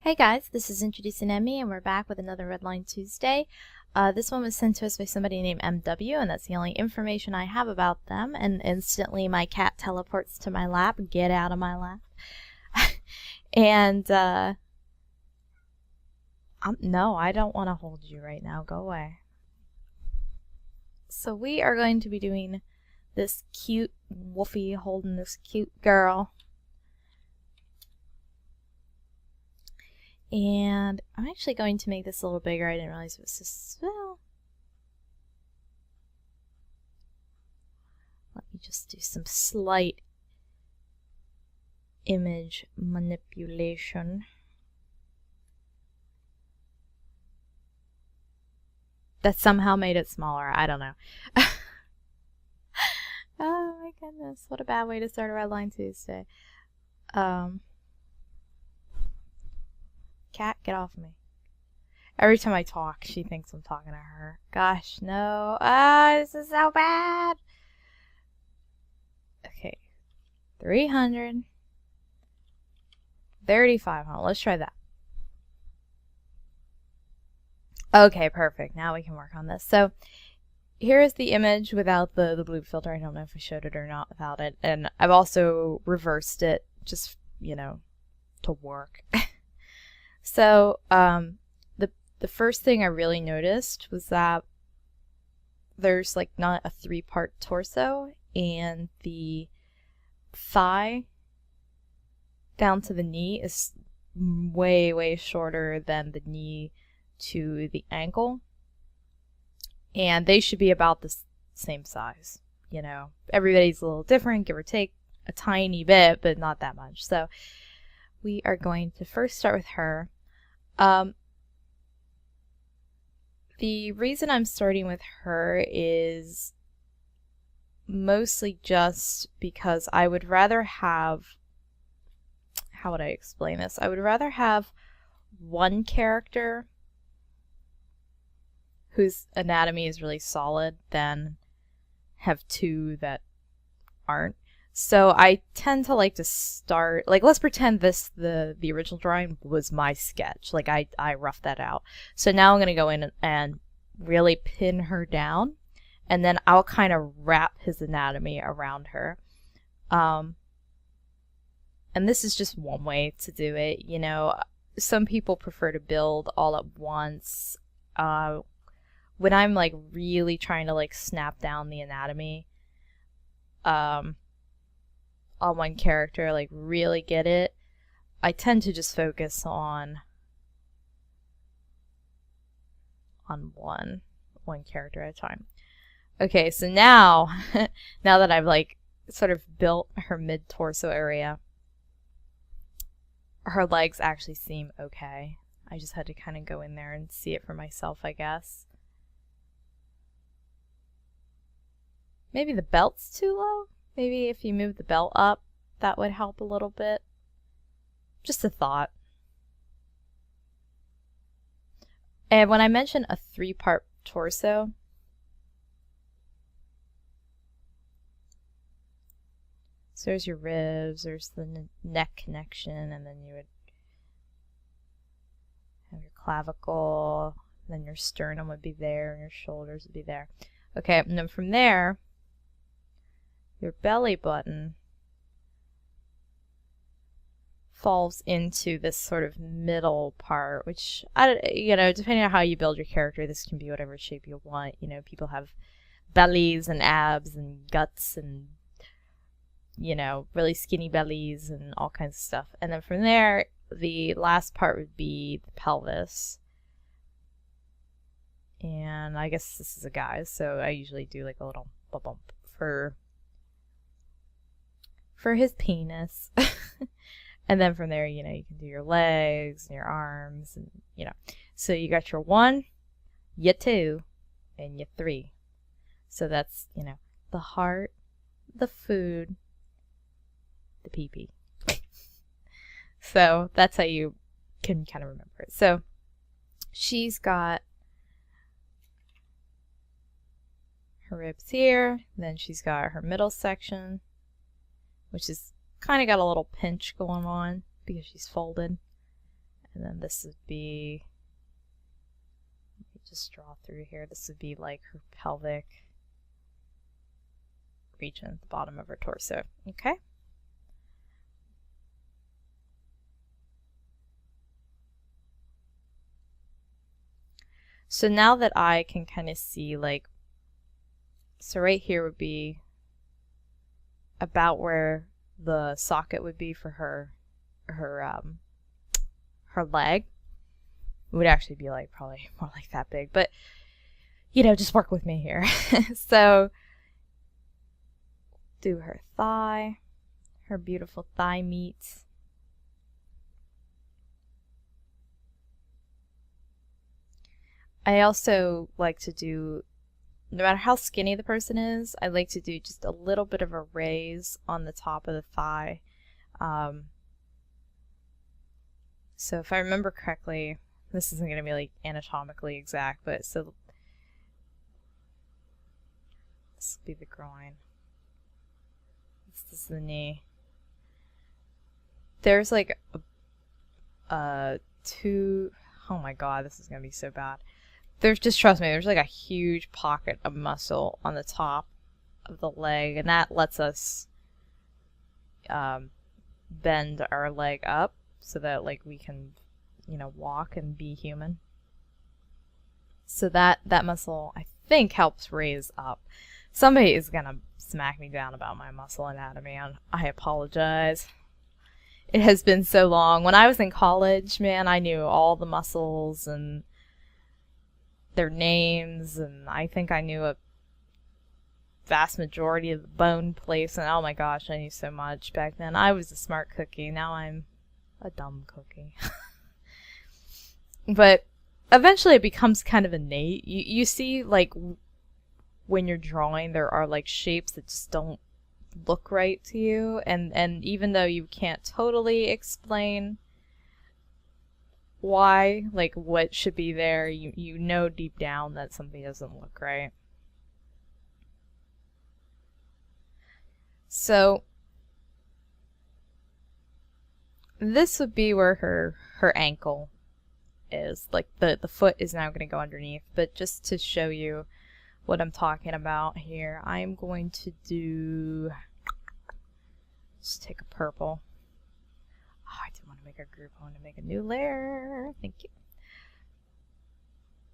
Hey guys, this is IntroducingEmy and we're back with another Redline Tuesday. This one was sent to us by somebody named MW, and that's the only information I have about them, and instantly my cat teleports to my lap. Get out of my lap. And no, I don't want to hold you right now. Go away. So we are going to be doing this cute woofy holding this cute girl. And I'm actually going to make this a little bigger. I didn't realize it was so small. Let me just do some slight image manipulation. That somehow made it smaller. I don't know. Oh my goodness. What a bad way to start a Redline Tuesday. Cat, get off me. Every time I talk, she thinks I'm talking to her. Gosh, no. This is so bad. Okay. 300. 3,500. Let's try that. Okay, perfect. Now we can work on this. So, here is the image without the blue filter. I don't know if I showed it or not without it. And I've also reversed it just, you know, to work. So, the first thing I really noticed was that there's like not a three-part torso, and the thigh down to the knee is way shorter than the knee to the ankle, and they should be about the same size. You know, everybody's a little different, give or take a tiny bit, but not that much. So we are going to first start with her. The reason I'm starting with her is mostly just because I would rather have, how would I explain this? I would rather have one character whose anatomy is really solid than have two that aren't. So I tend to like to start, like, let's pretend the original drawing was my sketch. Like, I roughed that out. So now I'm going to go in and really pin her down, and then I'll kind of wrap his anatomy around her. And this is just one way to do it. You know, some people prefer to build all at once. When I'm like really trying to like snap down the anatomy, on one character, like really get it, I tend to just focus on one character at a time. Okay, so now now that I've like sort of built her mid-torso area, her legs actually seem okay. I just had to kind of go in there and see it for myself, I guess. Maybe the belt's too low? Maybe if you move the belt up, that would help a little bit. Just a thought. And when I mention a three-part torso, so there's your ribs, there's the neck connection, and then you would have your clavicle, then your sternum would be there, and your shoulders would be there. Okay, and then from there, your belly button falls into this sort of middle part, which, you know, depending on how you build your character, this can be whatever shape you want. You know, people have bellies and abs and guts and, you know, really skinny bellies and all kinds of stuff. And then from there, the last part would be the pelvis. And I guess this is a guy, so I usually do like a little bump for his penis. And then from there, you know, you can do your legs and your arms, and, you know. So you got your 1, your 2, and your 3. So that's, you know, the heart, the food, the pee-pee. So that's how you can kind of remember it. So she's got her ribs here, then she's got her middle section, which is kind of got a little pinch going on because she's folded. And then this would be, let me just draw through here, this would be like her pelvic region at the bottom of her torso. Okay? So now that I can kind of see, like, so right here would be about where the socket would be for her leg. It would actually be like probably more like that big, but you know, just work with me here. So do her thigh, her beautiful thigh meat. I also like to do, no matter how skinny the person is, I like to do just a little bit of a raise on the top of the thigh. So if I remember correctly, this isn't going to be like anatomically exact, but so this will be the groin. This is the knee. There's like two, oh my god, this is going to be so bad. There's, just trust me, there's like a huge pocket of muscle on the top of the leg, and that lets us bend our leg up so that like we can, you know, walk and be human. So that muscle, I think, helps raise up. Somebody is gonna smack me down about my muscle anatomy, and I apologize. It has been so long. When I was in college, man, I knew all the muscles and their names, and I think I knew a vast majority of the bone place, and oh my gosh, I knew so much back then. I was a smart cookie. Now I'm a dumb cookie. But eventually it becomes kind of innate. You see, like, when you're drawing, there are like shapes that just don't look right to you, and even though you can't totally explain why, like what should be there, you know deep down that something doesn't look right. So this would be where her ankle is. Like the foot is now going to go underneath, but just to show you what I'm talking about here, I'm going to do, just take a purple. Oh, I didn't want to make a group, I want to make a new layer. Thank you.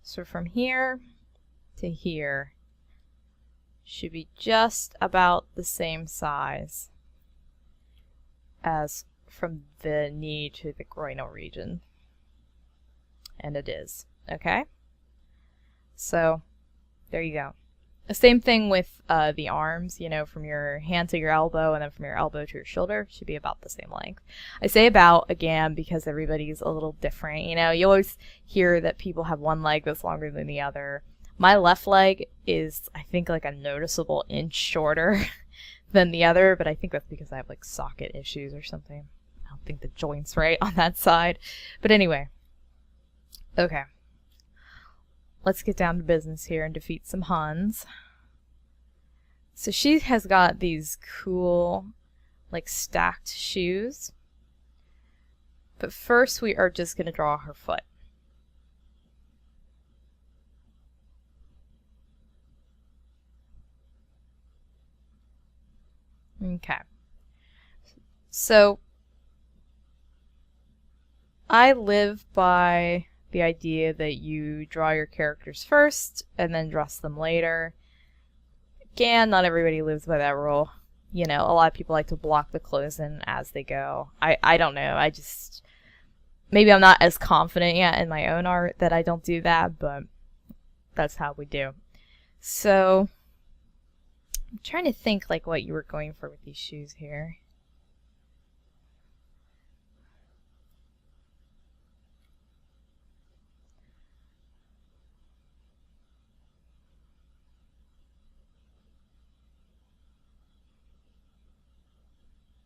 So from here to here should be just about the same size as from the knee to the groinal region. And it is. Okay? So there you go. The same thing with the arms, you know, from your hand to your elbow and then from your elbow to your shoulder should be about the same length. I say about, again, because everybody's a little different. You know, you always hear that people have one leg that's longer than the other. My left leg is, I think, like a noticeable inch shorter than the other, but I think that's because I have like socket issues or something. I don't think the joint's right on that side. But anyway. Okay. Let's get down to business here and defeat some Huns. So she has got these cool, like, stacked shoes. But first we are just going to draw her foot. Okay. So I live by the idea that you draw your characters first and then dress them later. Again, not everybody lives by that rule. You know, a lot of people like to block the clothes in as they go. I don't know. I just, maybe I'm not as confident yet in my own art that I don't do that, but that's how we do. So I'm trying to think like what you were going for with these shoes here.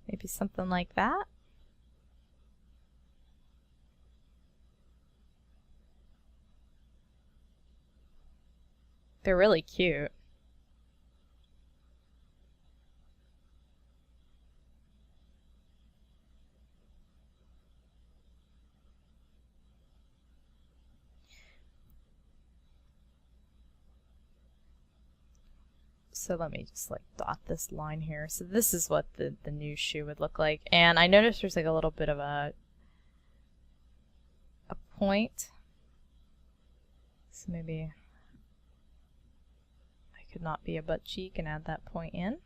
Maybe something like that. They're really cute. So let me just like dot this line here. So this is what the new shoe would look like. And I noticed there's like a little bit of a point. So maybe I could not be a butt cheek and add that point in.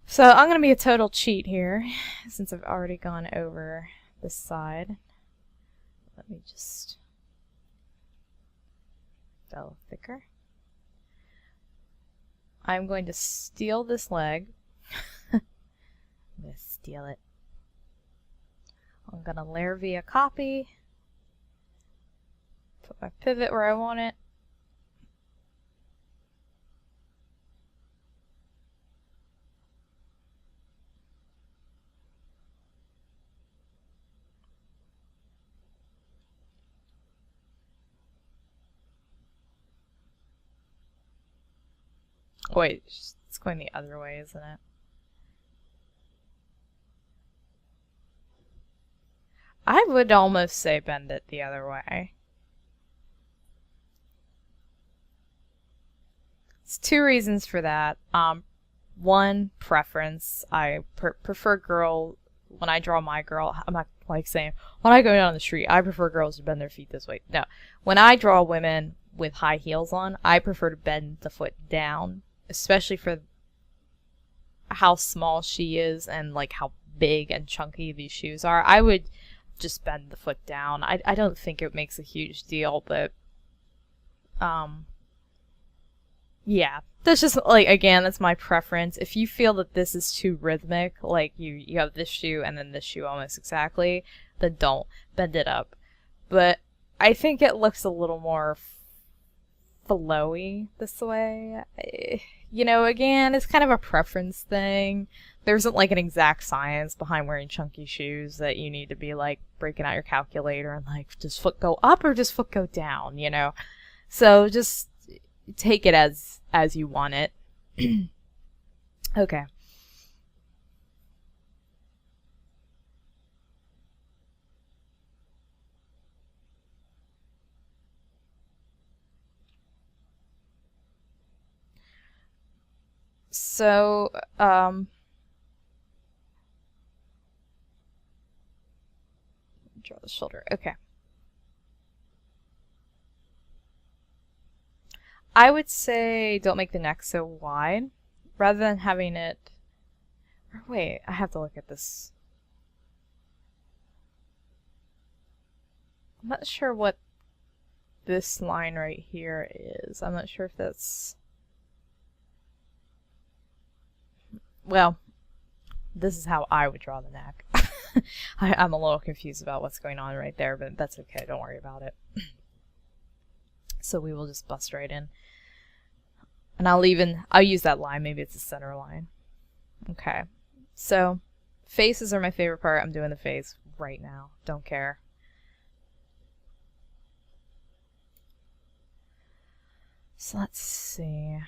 So I'm going to be a total cheat here, since I've already gone over this side. Let me just go a little thicker. I'm going to steal this leg. I'm going to steal it. I'm going to layer via copy. Put my pivot where I want it. Wait, it's going the other way, isn't it? I would almost say bend it the other way. There's two reasons for that. One, preference. I prefer when I draw my girl, I'm not like saying, when I go down the street, I prefer girls to bend their feet this way. No. When I draw women with high heels on, I prefer to bend the foot down, especially for how small she is and like how big and chunky these shoes are. I would just bend the foot down. I don't think it makes a huge deal, but yeah, that's just like, again, that's my preference. If you feel that this is too rhythmic, like you have this shoe and then this shoe almost exactly, then don't bend it up. But I think it looks a little more flowy this way. You know, again, it's kind of a preference thing. There isn't like an exact science behind wearing chunky shoes that you need to be like breaking out your calculator and like, does foot go up or does foot go down, you know? So just take it as you want it. Okay. So, draw the shoulder. Okay. I would say don't make the neck so wide, rather than having it, or wait, I have to look at this. I'm not sure what this line right here is. I'm not sure if that's, well, this is how I would draw the neck. I'm a little confused about what's going on right there, but that's okay, don't worry about it. So we will just bust right in. And I'll use that line, maybe it's a center line. Okay, so faces are my favorite part. I'm doing the face right now, don't care. So let's see.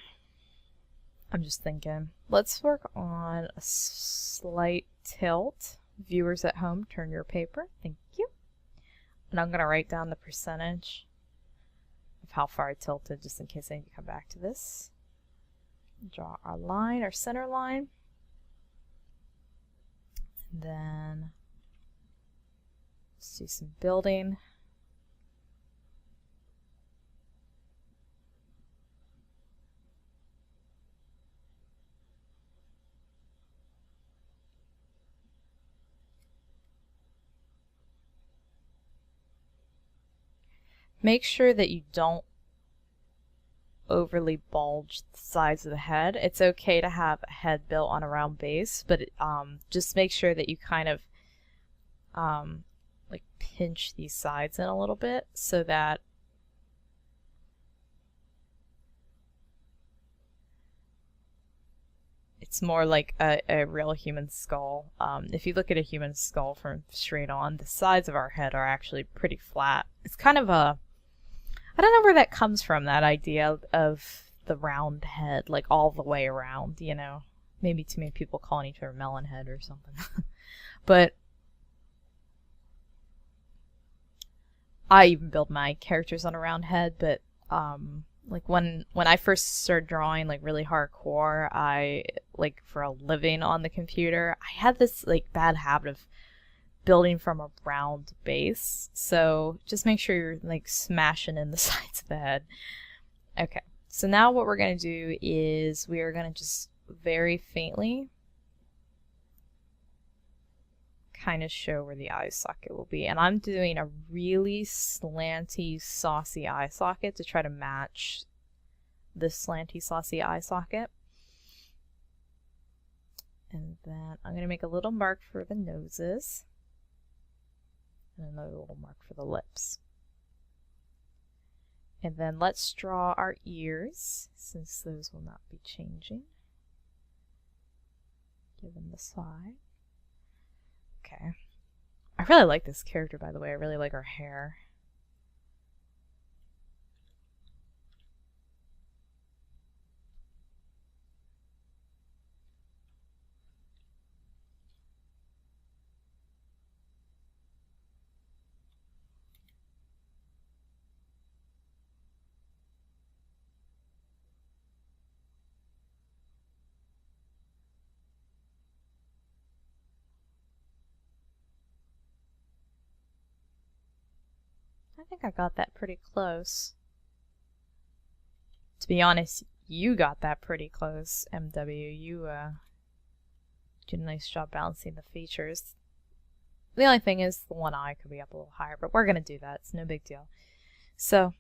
I'm just thinking. Let's work on a slight tilt. Viewers at home, turn your paper. Thank you. And I'm going to write down the percentage of how far I tilted, just in case I need to come back to this. Draw our line, our center line. And then let's do some building. Make sure that you don't overly bulge the sides of the head. It's okay to have a head built on a round base, but just make sure that you kind of like pinch these sides in a little bit so that it's more like a real human skull. If you look at a human skull from straight on, the sides of our head are actually pretty flat. It's kind of a, I don't know where that comes from, that idea of the round head, like all the way around, you know. Maybe too many people calling each other melon head or something. But I even build my characters on a round head, but like when I first started drawing like really hardcore, I like for a living on the computer, I had this like bad habit of building from a round base. So just make sure you're like smashing in the sides of the head. Okay, so now what we're going to do is we are going to just very faintly kind of show where the eye socket will be. And I'm doing a really slanty, saucy eye socket to try to match this slanty, saucy eye socket. And then I'm going to make a little mark for the noses. And another little mark for the lips. And then let's draw our ears, since those will not be changing. Give them the side. Okay. I really like this character, by the way. I really like her hair. I think I got that pretty close. To be honest, you got that pretty close, MW. You did a nice job balancing the features. The only thing is the one eye could be up a little higher, but we're going to do that. It's no big deal. So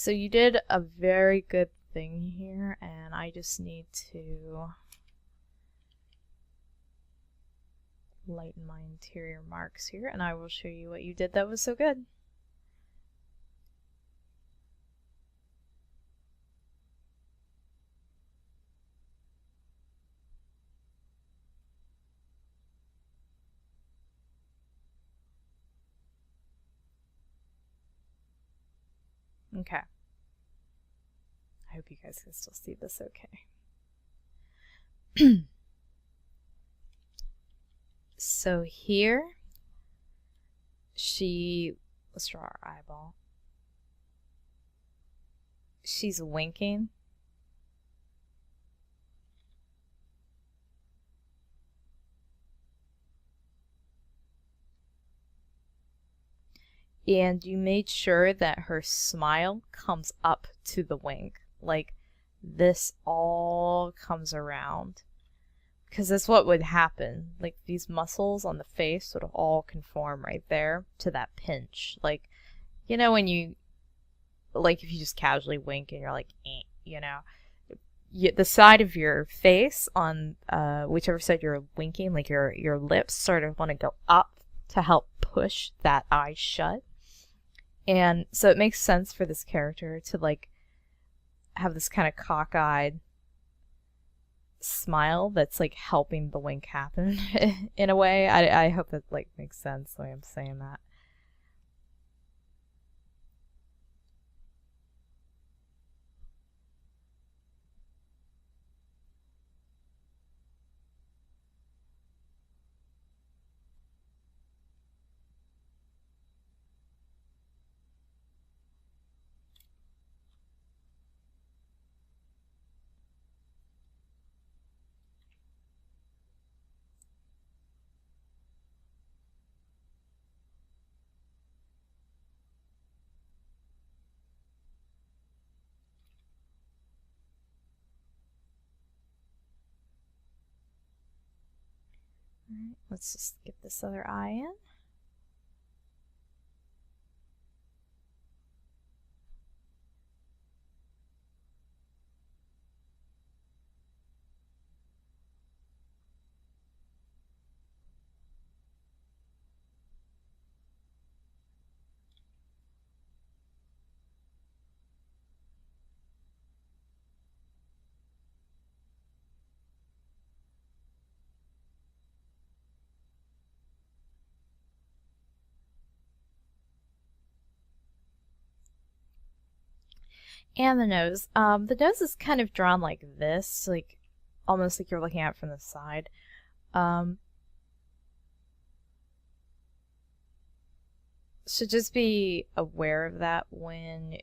you did a very good thing here, and I just need to lighten my interior marks here, and I will show you what you did that was so good. Okay. I hope you guys can still see this okay. So here, let's draw our eyeball. She's winking. And you made sure that her smile comes up to the wink. Like this all comes around. Because that's what would happen. Like these muscles on the face would all conform right there to that pinch. Like, you know, when you, like if you just casually wink and you're like, eh, you know, the side of your face on whichever side you're winking, like your lips sort of want to go up to help push that eye shut. And so it makes sense for this character to like have this kind of cockeyed smile that's like helping the wink happen in a way. I hope that like makes sense the way I'm saying that. Alright, let's just get this other eye in. And the nose. The nose is kind of drawn like this, like almost like you're looking at it from the side. So just be aware of that when,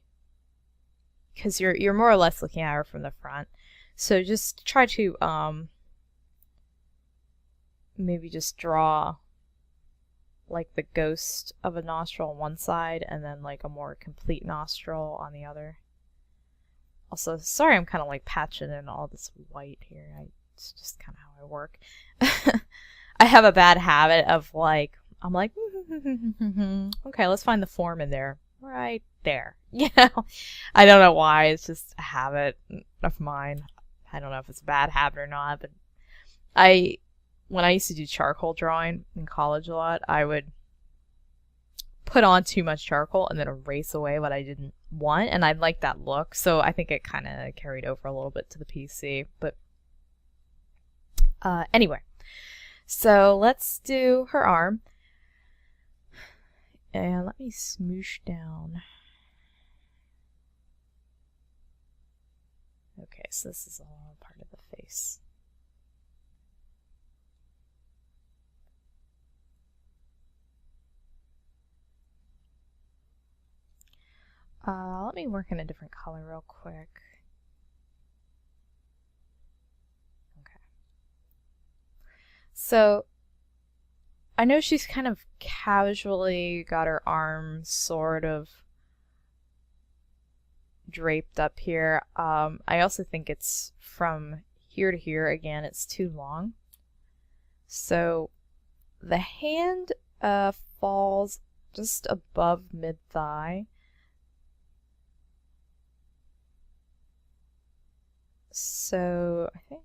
because you're more or less looking at her from the front. So just try to maybe just draw like the ghost of a nostril on one side and then like a more complete nostril on the other. Also, sorry I'm kind of like patching in all this white here. It's just kind of how I work. I have a bad habit of like, I'm like, okay, let's find the form in there. Right there. You know? I don't know why. It's just a habit of mine. I don't know if it's a bad habit or not, but when I used to do charcoal drawing in college a lot, I would put on too much charcoal and then erase away what I didn't want, and I liked that look, so I think it kind of carried over a little bit to the PC. But anyway, so let's do her arm. And let me smoosh down. Okay, so this is all part of the face. Let me work in a different color real quick. Okay. So I know she's kind of casually got her arms sort of draped up here. I also think it's from here to here, again, it's too long. So the hand falls just above mid-thigh. So I think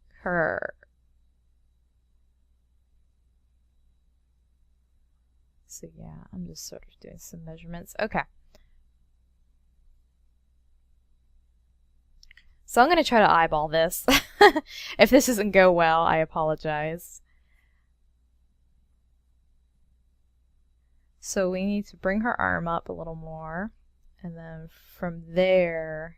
so yeah, I'm just sort of doing some measurements. Okay. So I'm going to try to eyeball this. If this doesn't go well, I apologize. So we need to bring her arm up a little more, and then from there,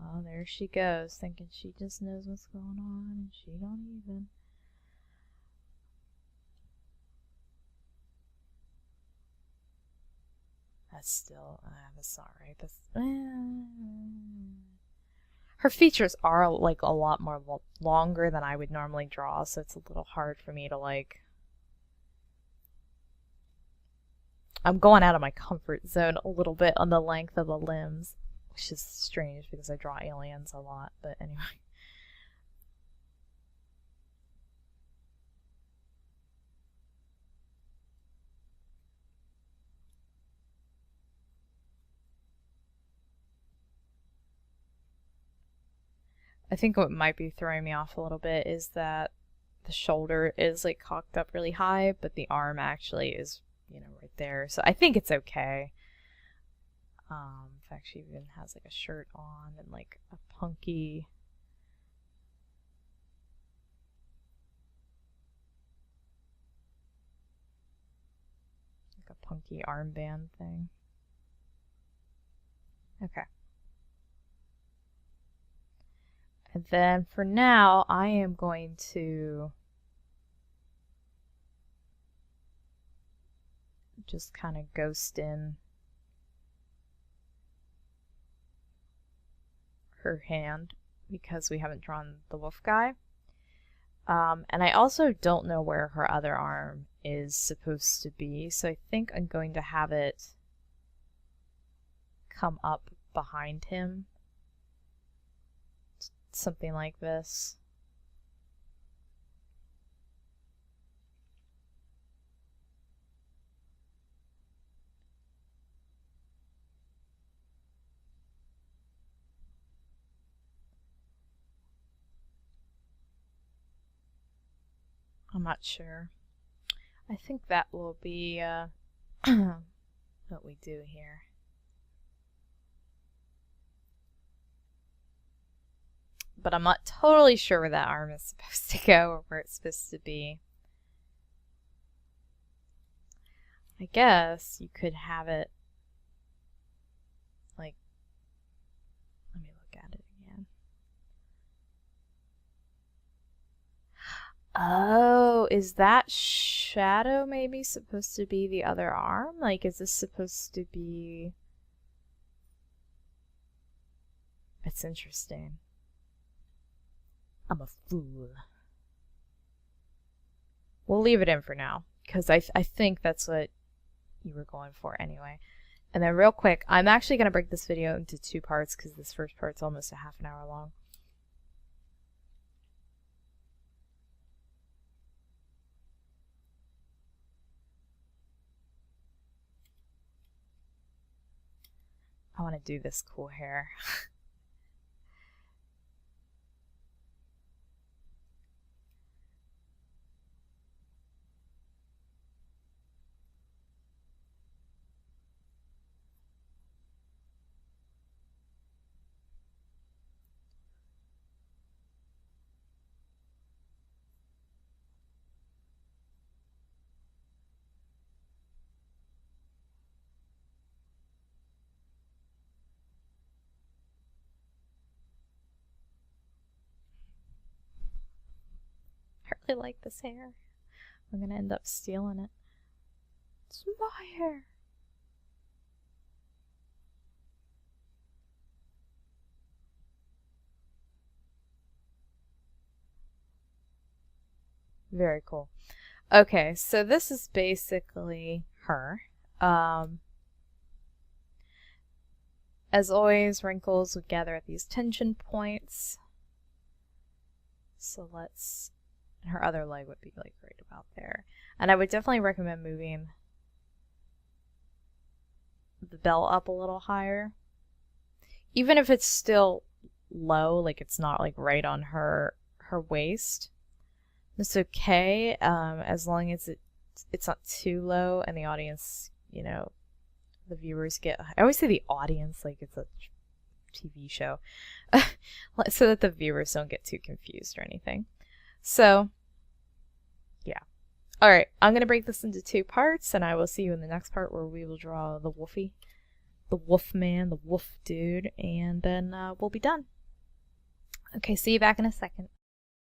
oh, there she goes, thinking she just knows what's going on, and she don't even. That's still, that's not right. That's, her features are like a lot more longer than I would normally draw, so it's a little hard for me to like. I'm going out of my comfort zone a little bit on the length of the limbs, which is strange because I draw aliens a lot, but anyway. I think what might be throwing me off a little bit is that the shoulder is like cocked up really high, but the arm actually is, you know, right there. So I think it's okay. In fact, she even has like a shirt on and like a punky. Like a punky armband thing. Okay. And then for now, I am going to just kind of ghost in her hand because we haven't drawn the wolf guy. And I also don't know where her other arm is supposed to be, so I think I'm going to have it come up behind him. Something like this. I'm not sure. I think that will be what we do here. but I'm not totally sure where that arm is supposed to go or where it's supposed to be. I guess you could have it like, let me look at it again. Oh, is that shadow maybe supposed to be the other arm? Like, is this supposed to be... It's interesting. I'm a fool. We'll leave it in for now, because I think that's what you were going for anyway. And then real quick, I'm actually going to break this video into 2 parts, because this first part's almost a half an hour long. I want to do this cool hair. I really like this hair. I'm gonna end up stealing it. It's my hair. Very cool. Okay, so this is basically her. As always, wrinkles would gather at these tension points. So let's... her other leg would be like right about there. And I would definitely recommend moving the belt up a little higher. Even if it's still low, like it's not like right on her waist. It's okay, as long as it's not too low and the audience, you know, the viewers get... I always say the audience like it's a TV show. So that the viewers don't get too confused or anything. So, yeah. Alright, I'm going to break this into 2 parts, and I will see you in the next part where we will draw the woofy. The wolf man, the wolf dude, and then we'll be done. Okay, see you back in a second.